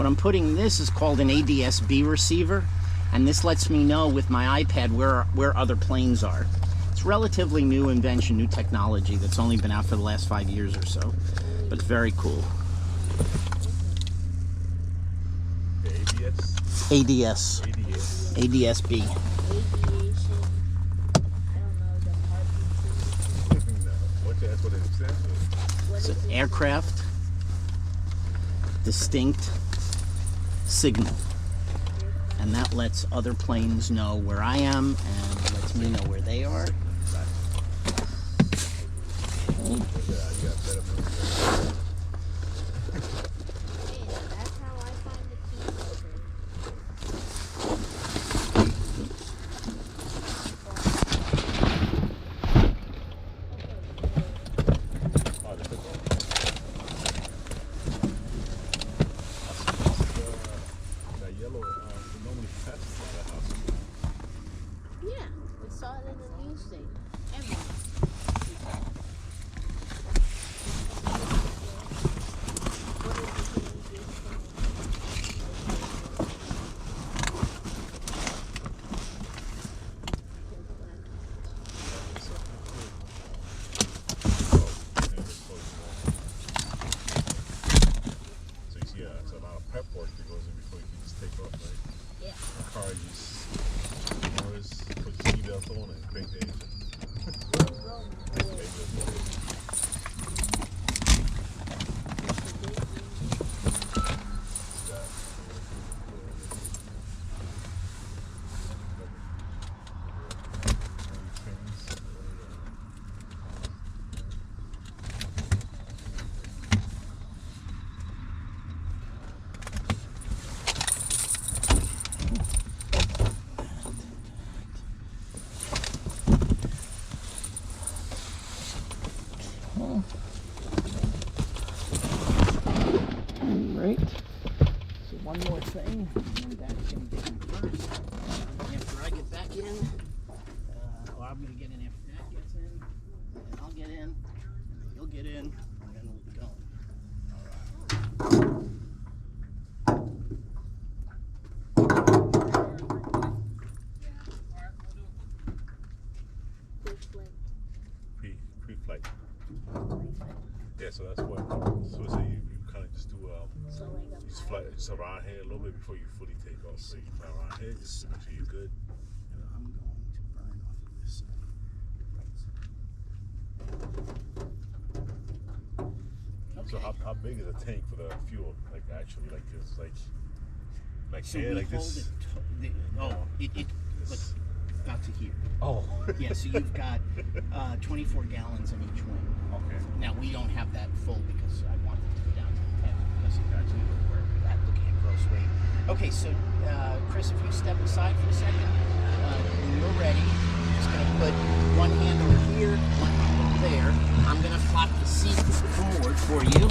I'm putting this is called an ADS-B receiver, and this lets me know with my iPad where other planes are. It's relatively new invention, new technology that's only been out for the last 5 years or so, but it's very cool. ADS. ADS-B. It's an aircraft distinct signal, and that lets other planes know where I am and lets me know where they are. Right. So one more thing, and then Dad's going to get in first. After I get back in, or I'm going to get in after Dad gets in, and I'll get in, and then you'll get in, and then we'll be going. Pre-flight. Yeah, so that's what. So say you kind of just do you just fly just around here a little bit before you fully take off. So you fly around here, just make sure you're good. I'm going to burn off of this side. Okay. So how big is a tank for the fuel? Like actually, like it's like So here, we like hold this. it look, about to here. Oh. Yeah, so you've got 24 gallons in each wing. Okay. Now we don't have that full because I want it to go down to the 10 because you guys need to work that looking at gross weight. Okay, so Chris, if you step aside for a second, when you're ready, you're just going to put one hand over here, one hand over there. I'm going to flop the seat forward for you.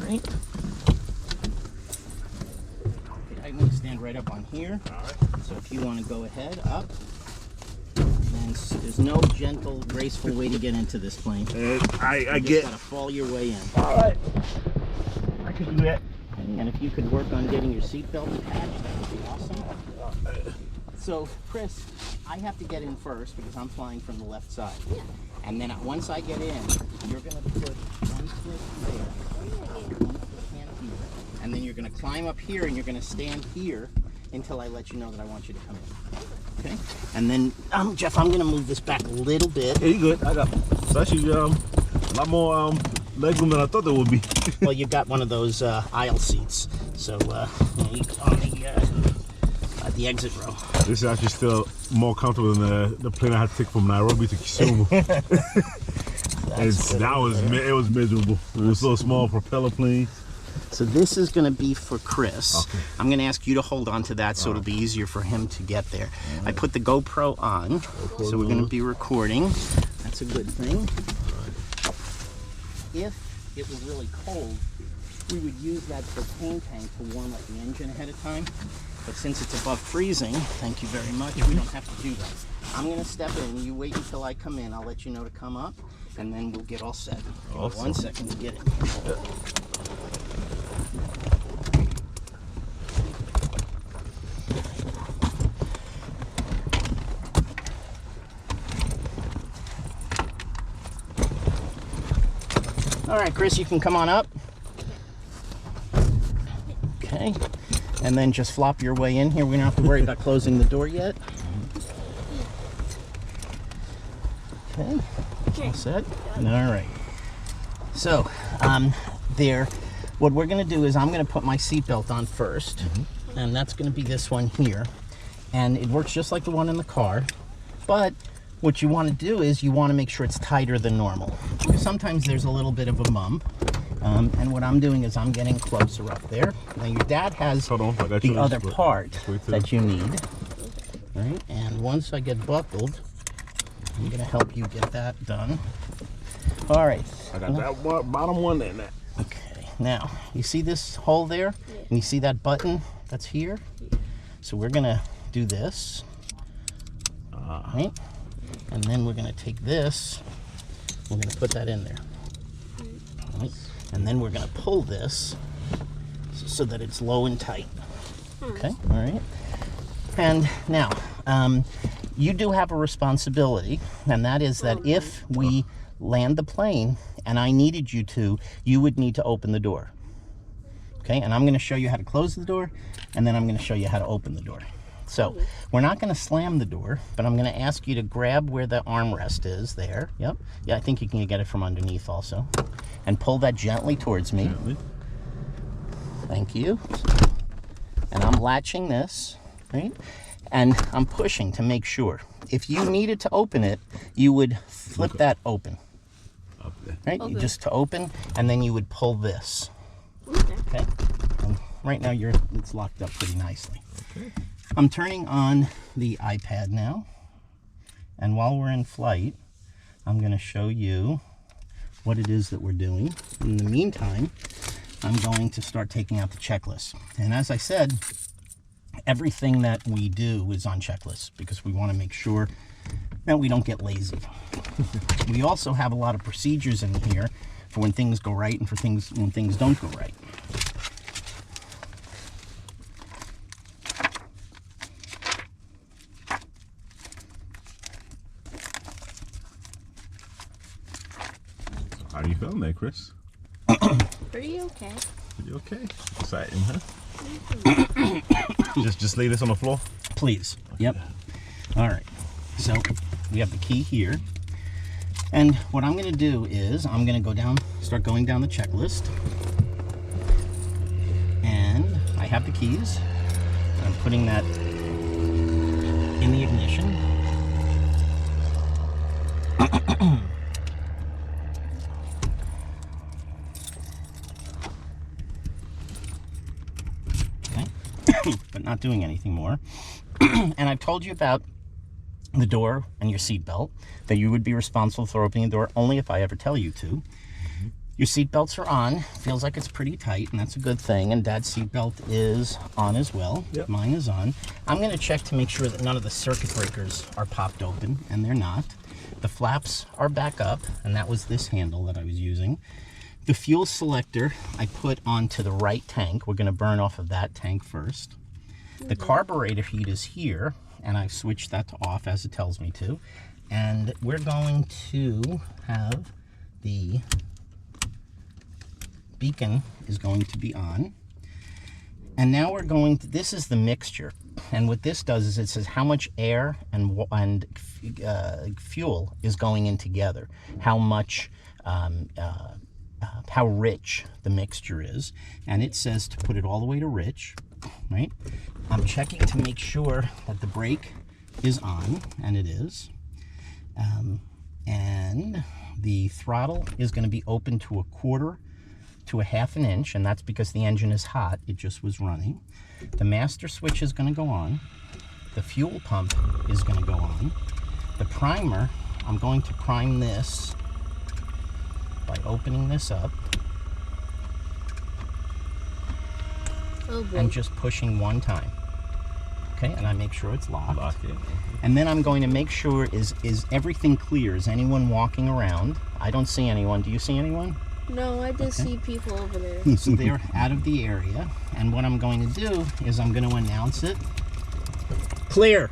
Okay. I'm going to stand right up on here. All right. So if you want to go ahead, up. And there's no gentle, graceful way to get into this plane. I you get. just got to fall your way in. All right. I can do that. And if you could work on getting your seatbelt attached, that would be awesome. So, Chris, I have to get in first because I'm flying from the left side. Yeah. And then once I get in, you're going to put one foot there, one foot hand here, and then you're going to climb up here and you're going to stand here until I let you know that I want you to come in. Okay? And then, Jeff, I'm going to move this back a little bit. Yeah, you good. I got. It's actually a lot more legroom than I thought there would be. Well, you've got one of those aisle seats, so you on the exit row. This is actually still more comfortable than the plane I had to take from Nairobi to Kisumu. It was miserable. It was so small, propeller plane. So this is going to be for Chris. Okay. I'm going to ask you to hold on to that so it'll be easier for him to get there. I put the GoPro on, so we're going to be recording. That's a good thing. If it was really cold, we would use that propane tank to warm up the engine ahead of time. But since it's above freezing, thank you very much, we don't have to do that. I'm going to step in. You wait until I come in. I'll let you know to come up, and then we'll get all set. Give me 1 second to get in. All right, Chris, you can come on up. Okay. And then just flop your way in here. We don't have to worry about closing the door yet. Okay. All set? All right. So, what we're going to do is I'm going to put my seatbelt on first. And that's going to be this one here. And it works just like the one in the car. But what you want to do is you want to make sure it's tighter than normal. Because sometimes there's a little bit of a bump. And what I'm doing is I'm getting closer up there. Now your dad has the other part that you need. Right? And once I get buckled, I'm going to help you get that done. All right. I got that bottom one in there. Okay. Now, you see this hole there? Yeah. And you see that button that's here? Yeah. So we're going to do this. Right? And then we're going to take this. We're going to put that in there. Right? And then we're going to pull this so that it's low and tight. Okay, all right. And now, you do have a responsibility, and that is that if we land the plane and I needed you to, you would need to open the door. Okay, and I'm going to show you how to close the door, and then I'm going to show you how to open the door. So, we're not going to slam the door, but I'm going to ask you to grab where the armrest is there. Yep. Yeah, I think you can get it from underneath also. And pull that gently towards me. Gently. Thank you. And I'm latching this, right? And I'm pushing to make sure. If you needed to open it, you would flip that open. Up there. Right? Okay. Just to open, and then you would pull this. Okay? And right now it's locked up pretty nicely. Okay. I'm turning on the iPad now. And while we're in flight, I'm going to show you what it is that we're doing. In the meantime, I'm going to start taking out the checklist. And as I said, everything that we do is on checklists because we want to make sure that we don't get lazy. We also have a lot of procedures in here for when things go right and for when things don't go right. How are you feeling there, Chris? Pretty okay. Pretty okay. Exciting, huh? just lay this on the floor? Please. Okay. Yep. All right. So we have the key here. And what I'm going to do is I'm going to start going down the checklist. And I have the keys. I'm putting that in the ignition. But not doing anything more. And I've told you about the door and your seatbelt, that you would be responsible for opening the door only if I ever tell you to. Your seatbelts are on. Feels like it's pretty tight, and that's a good thing. And Dad's seatbelt is on as well. Yep. Mine is on. I'm going to check to make sure that none of the circuit breakers are popped open, and they're not. The flaps are back up, and that was this handle that I was using. The fuel selector I put onto the right tank. We're going to burn off of that tank first. The carburetor heat is here, and I've switched that to off as it tells me to. And we're going to have the beacon is going to be on. And now we're going to, this is the mixture. And what this does is it says how much air and fuel is going in together. How much, how rich the mixture is. And it says to put it all the way to rich, right? I'm checking to make sure that the brake is on, and it is. And the throttle is going to be open to 1/4 to 1/2 inch, and that's because the engine is hot. It just was running. The master switch is going to go on. The fuel pump is going to go on. The primer, I'm going to prime this by opening this up. Oh boy. and just pushing one time. Okay, and I make sure it's locked. Lock it. And then I'm going to make sure is everything clear? Is anyone walking around? I don't see anyone. Do you see anyone? No, I just see people over there. So they're out of the area. And what I'm going to do is I'm going to announce it. Clear.